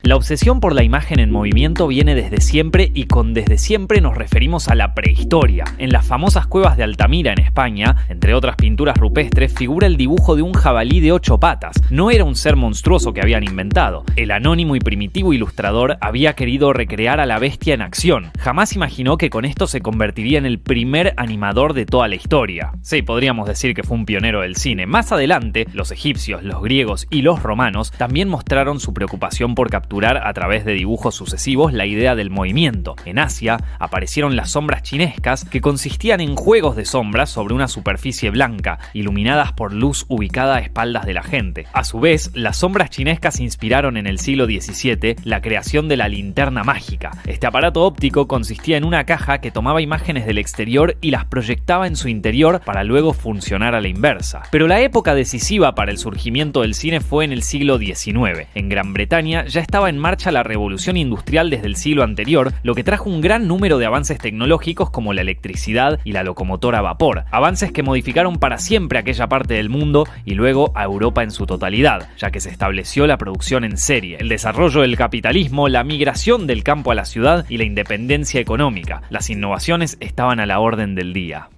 La obsesión por la imagen en movimiento viene desde siempre y con desde siempre nos referimos a la prehistoria. En las famosas cuevas de Altamira, en España, entre otras pinturas rupestres, figura el dibujo de un jabalí de 8 patas. No era un ser monstruoso que habían inventado. El anónimo y primitivo ilustrador había querido recrear a la bestia en acción. Jamás imaginó que con esto se convertiría en el primer animador de toda la historia. Sí, podríamos decir que fue un pionero del cine. Más adelante, los egipcios, los griegos y los romanos también mostraron su preocupación por capturar a través de dibujos sucesivos la idea del movimiento. En Asia aparecieron las sombras chinescas, que consistían en juegos de sombras sobre una superficie blanca, iluminadas por luz ubicada a espaldas de la gente. A su vez, las sombras chinescas inspiraron en el siglo XVII la creación de la linterna mágica. Este aparato óptico consistía en una caja que tomaba imágenes del exterior y las proyectaba en su interior para luego funcionar a la inversa. Pero la época decisiva para el surgimiento del cine fue en el siglo XIX. En Gran Bretaña ya estaba en marcha la revolución industrial desde el siglo anterior, lo que trajo un gran número de avances tecnológicos como la electricidad y la locomotora a vapor, avances que modificaron para siempre aquella parte del mundo y luego a Europa en su totalidad, ya que se estableció la producción en serie, el desarrollo del capitalismo, la migración del campo a la ciudad y la independencia económica. Las innovaciones estaban a la orden del día.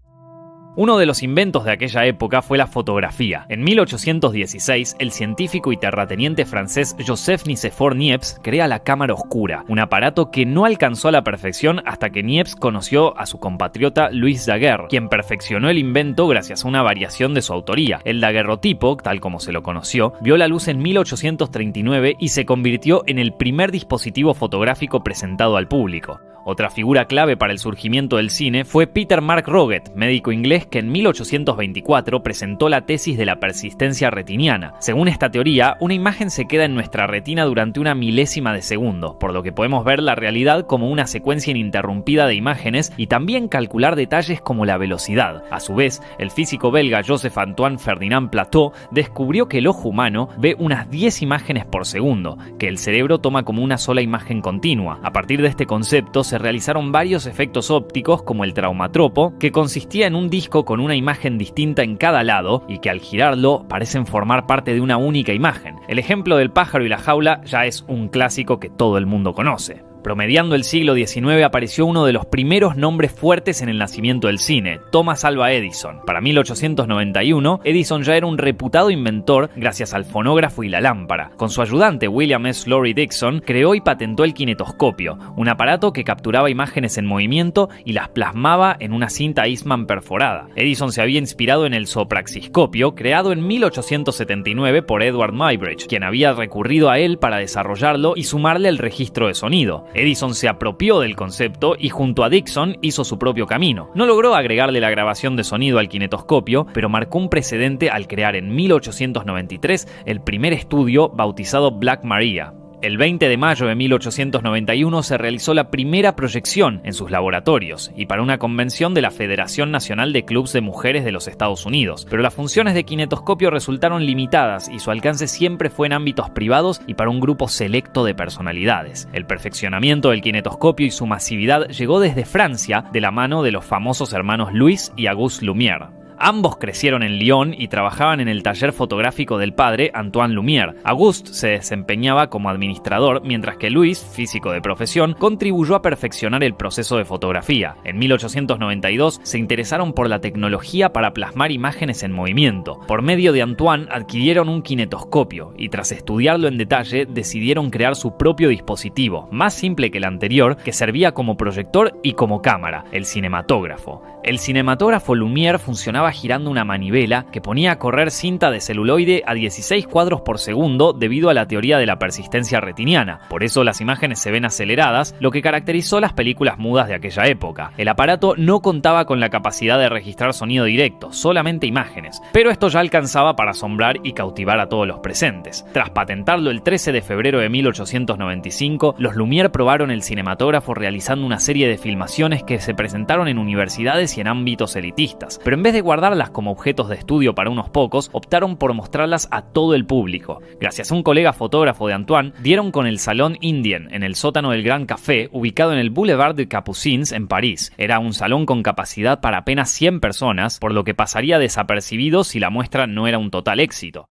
Uno de los inventos de aquella época fue la fotografía. En 1816, el científico y terrateniente francés Joseph Nicéphore Niepce crea la cámara oscura, un aparato que no alcanzó a la perfección hasta que Niepce conoció a su compatriota Louis Daguerre, quien perfeccionó el invento gracias a una variación de su autoría. El daguerrotipo, tal como se lo conoció, vio la luz en 1839 y se convirtió en el primer dispositivo fotográfico presentado al público. Otra figura clave para el surgimiento del cine fue Peter Mark Roget, médico inglés que en 1824 presentó la tesis de la persistencia retiniana. Según esta teoría, una imagen se queda en nuestra retina durante una milésima de segundo, por lo que podemos ver la realidad como una secuencia ininterrumpida de imágenes y también calcular detalles como la velocidad. A su vez, el físico belga Joseph Antoine Ferdinand Plateau descubrió que el ojo humano ve unas 10 imágenes por segundo, que el cerebro toma como una sola imagen continua. A partir de este concepto, se realizaron varios efectos ópticos como el traumatropo, que consistía en un disco con una imagen distinta en cada lado y que al girarlo parecen formar parte de una única imagen. El ejemplo del pájaro y la jaula ya es un clásico que todo el mundo conoce. Promediando el siglo XIX apareció uno de los primeros nombres fuertes en el nacimiento del cine, Thomas Alva Edison. Para 1891, Edison ya era un reputado inventor gracias al fonógrafo y la lámpara. Con su ayudante William S. Lorry Dixon, creó y patentó el kinetoscopio, un aparato que capturaba imágenes en movimiento y las plasmaba en una cinta Eastman perforada. Edison se había inspirado en el sopraxiscopio, creado en 1879 por Edward Muybridge, quien había recurrido a él para desarrollarlo y sumarle el registro de sonido. Edison se apropió del concepto y junto a Dixon hizo su propio camino. No logró agregarle la grabación de sonido al kinetoscopio, pero marcó un precedente al crear en 1893 el primer estudio bautizado Black Maria. El 20 de mayo de 1891 se realizó la primera proyección en sus laboratorios y para una convención de la Federación Nacional de Clubs de Mujeres de los Estados Unidos. Pero las funciones de kinetoscopio resultaron limitadas y su alcance siempre fue en ámbitos privados y para un grupo selecto de personalidades. El perfeccionamiento del kinetoscopio y su masividad llegó desde Francia de la mano de los famosos hermanos Louis y Auguste Lumière. Ambos crecieron en Lyon y trabajaban en el taller fotográfico del padre, Antoine Lumière. Auguste se desempeñaba como administrador, mientras que Louis, físico de profesión, contribuyó a perfeccionar el proceso de fotografía. En 1892 se interesaron por la tecnología para plasmar imágenes en movimiento. Por medio de Antoine adquirieron un kinetoscopio y tras estudiarlo en detalle decidieron crear su propio dispositivo, más simple que el anterior, que servía como proyector y como cámara, el cinematógrafo. El cinematógrafo Lumière funcionaba girando una manivela que ponía a correr cinta de celuloide a 16 cuadros por segundo debido a la teoría de la persistencia retiniana. Por eso las imágenes se ven aceleradas, lo que caracterizó las películas mudas de aquella época. El aparato no contaba con la capacidad de registrar sonido directo, solamente imágenes, pero esto ya alcanzaba para asombrar y cautivar a todos los presentes. Tras patentarlo el 13 de febrero de 1895, los Lumière probaron el cinematógrafo realizando una serie de filmaciones que se presentaron en universidades y en ámbitos elitistas. Pero en vez de guardar guardarlas como objetos de estudio para unos pocos, optaron por mostrarlas a todo el público. Gracias a un colega fotógrafo de Antoine, dieron con el Salón Indien en el sótano del Gran Café, ubicado en el Boulevard de Capucines en París. Era un salón con capacidad para apenas 100 personas, por lo que pasaría desapercibido si la muestra no era un total éxito.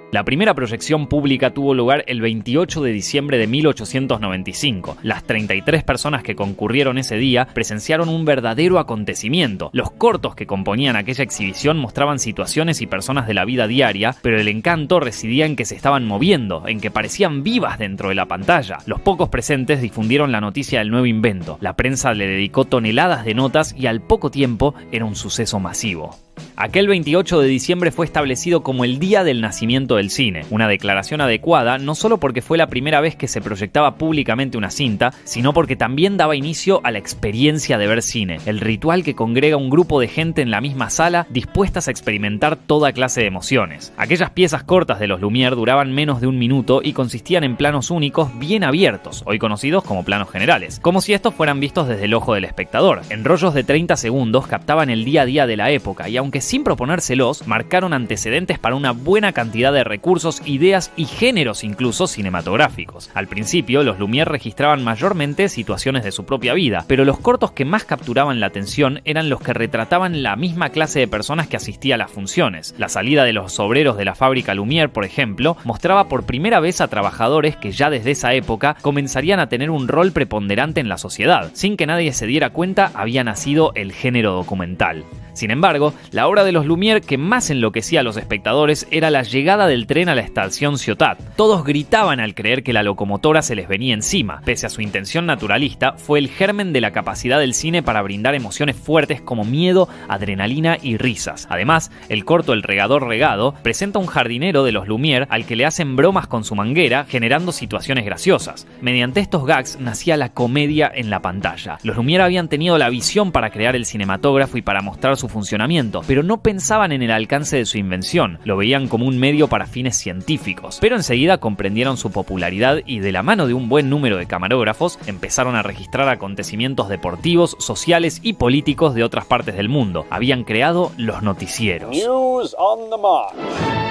La primera proyección pública tuvo lugar el 28 de diciembre de 1895. Las 33 personas que concurrieron ese día presenciaron un verdadero acontecimiento. Los cortos que componían aquella exhibición mostraban situaciones y personas de la vida diaria, pero el encanto residía en que se estaban moviendo, en que parecían vivas dentro de la pantalla. Los pocos presentes difundieron la noticia del nuevo invento. La prensa le dedicó toneladas de notas y al poco tiempo era un suceso masivo. Aquel 28 de diciembre fue establecido como el Día del Nacimiento del Cine, una declaración adecuada no solo porque fue la primera vez que se proyectaba públicamente una cinta, sino porque también daba inicio a la experiencia de ver cine, el ritual que congrega un grupo de gente en la misma sala dispuestas a experimentar toda clase de emociones. Aquellas piezas cortas de los Lumière duraban menos de un minuto y consistían en planos únicos bien abiertos, hoy conocidos como planos generales, como si estos fueran vistos desde el ojo del espectador. En rollos de 30 segundos captaban el día a día de la época y aunque sin proponérselos, marcaron antecedentes para una buena cantidad de recursos, ideas y géneros incluso cinematográficos. Al principio, los Lumière registraban mayormente situaciones de su propia vida, pero los cortos que más capturaban la atención eran los que retrataban la misma clase de personas que asistía a las funciones. La salida de los obreros de la fábrica Lumière, por ejemplo, mostraba por primera vez a trabajadores que ya desde esa época comenzarían a tener un rol preponderante en la sociedad. Sin que nadie se diera cuenta, había nacido el género documental. Sin embargo, la obra de los Lumière que más enloquecía a los espectadores era la llegada del tren a la estación Ciotat. Todos gritaban al creer que la locomotora se les venía encima. Pese a su intención naturalista, fue el germen de la capacidad del cine para brindar emociones fuertes como miedo, adrenalina y risas. Además, el corto El regador regado presenta un jardinero de los Lumière al que le hacen bromas con su manguera, generando situaciones graciosas. Mediante estos gags nacía la comedia en la pantalla. Los Lumière habían tenido la visión para crear el cinematógrafo y para mostrar su funcionamiento, pero no pensaban en el alcance de su invención, lo veían como un medio para fines científicos. Pero enseguida comprendieron su popularidad y de la mano de un buen número de camarógrafos empezaron a registrar acontecimientos deportivos, sociales y políticos de otras partes del mundo. Habían creado los noticieros. News on the March.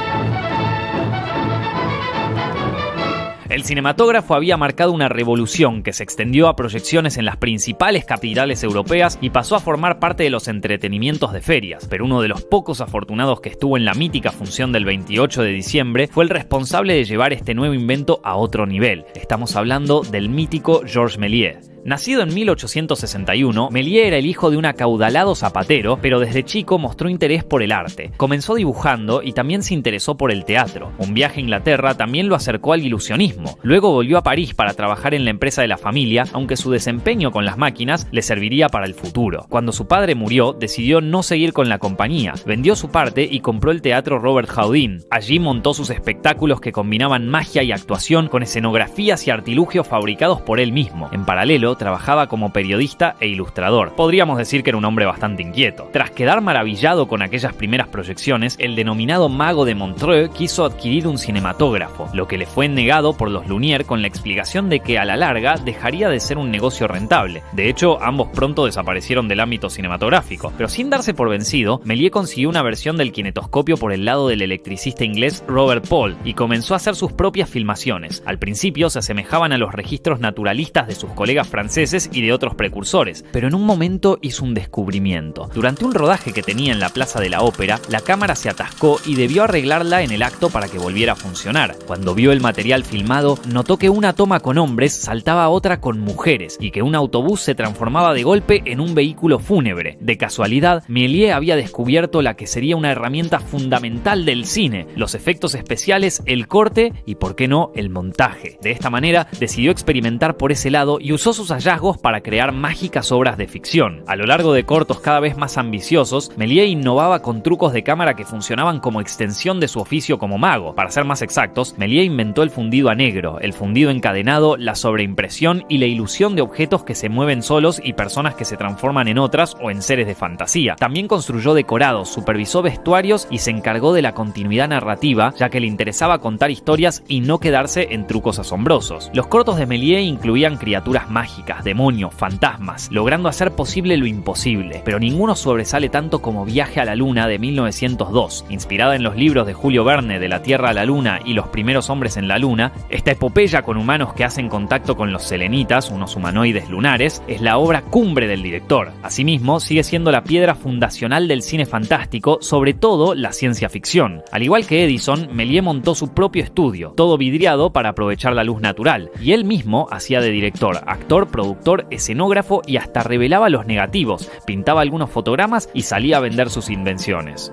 El cinematógrafo había marcado una revolución que se extendió a proyecciones en las principales capitales europeas y pasó a formar parte de los entretenimientos de ferias, pero uno de los pocos afortunados que estuvo en la mítica función del 28 de diciembre fue el responsable de llevar este nuevo invento a otro nivel. Estamos hablando del mítico Georges Méliès. Nacido en 1861, Méliès era el hijo de un acaudalado zapatero, pero desde chico mostró interés por el arte. Comenzó dibujando y también se interesó por el teatro. Un viaje a Inglaterra también lo acercó al ilusionismo. Luego volvió a París para trabajar en la empresa de la familia, aunque su desempeño con las máquinas le serviría para el futuro. Cuando su padre murió, decidió no seguir con la compañía. Vendió su parte y compró el teatro Robert Houdin. Allí montó sus espectáculos que combinaban magia y actuación con escenografías y artilugios fabricados por él mismo. En paralelo, trabajaba como periodista e ilustrador. Podríamos decir que era un hombre bastante inquieto. Tras quedar maravillado con aquellas primeras proyecciones, el denominado mago de Montreux quiso adquirir un cinematógrafo, lo que le fue negado por los Lumière con la explicación de que a la larga dejaría de ser un negocio rentable. De hecho, ambos pronto desaparecieron del ámbito cinematográfico, pero sin darse por vencido, Méliès consiguió una versión del kinetoscopio por el lado del electricista inglés Robert Paul y comenzó a hacer sus propias filmaciones. Al principio se asemejaban a los registros naturalistas de sus colegas franceses y de otros precursores, pero en un momento hizo un descubrimiento. Durante un rodaje que tenía en la Plaza de la Ópera, la cámara se atascó y debió arreglarla en el acto para que volviera a funcionar. Cuando vio el material filmado, notó que una toma con hombres saltaba a otra con mujeres y que un autobús se transformaba de golpe en un vehículo fúnebre. De casualidad, Méliès había descubierto la que sería una herramienta fundamental del cine: los efectos especiales, el corte y, por qué no, el montaje. De esta manera, decidió experimentar por ese lado y usó sus hallazgos para crear mágicas obras de ficción. A lo largo de cortos cada vez más ambiciosos, Méliès innovaba con trucos de cámara que funcionaban como extensión de su oficio como mago. Para ser más exactos, Méliès inventó el fundido a negro, el fundido encadenado, la sobreimpresión y la ilusión de objetos que se mueven solos y personas que se transforman en otras o en seres de fantasía. También construyó decorados, supervisó vestuarios y se encargó de la continuidad narrativa, ya que le interesaba contar historias y no quedarse en trucos asombrosos. Los cortos de Méliès incluían criaturas mágicas mágicas, demonios, fantasmas, logrando hacer posible lo imposible. Pero ninguno sobresale tanto como Viaje a la Luna de 1902. Inspirada en los libros de Julio Verne de La Tierra a la Luna y Los primeros hombres en la Luna, esta epopeya con humanos que hacen contacto con los selenitas, unos humanoides lunares, es la obra cumbre del director. Asimismo, sigue siendo la piedra fundacional del cine fantástico, sobre todo la ciencia ficción. Al igual que Edison, Méliès montó su propio estudio, todo vidriado para aprovechar la luz natural, y él mismo hacía de director, actor, productor, escenógrafo y hasta revelaba los negativos, pintaba algunos fotogramas y salía a vender sus invenciones.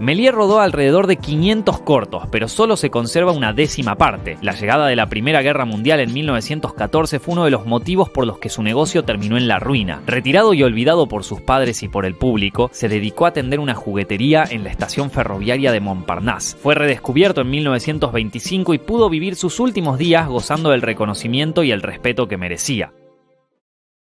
Méliès rodó alrededor de 500 cortos, pero solo se conserva una 10ª parte. La llegada de la Primera Guerra Mundial en 1914 fue uno de los motivos por los que su negocio terminó en la ruina. Retirado y olvidado por sus padres y por el público, se dedicó a atender una juguetería en la estación ferroviaria de Montparnasse. Fue redescubierto en 1925 y pudo vivir sus últimos días gozando del reconocimiento y el respeto que merecía.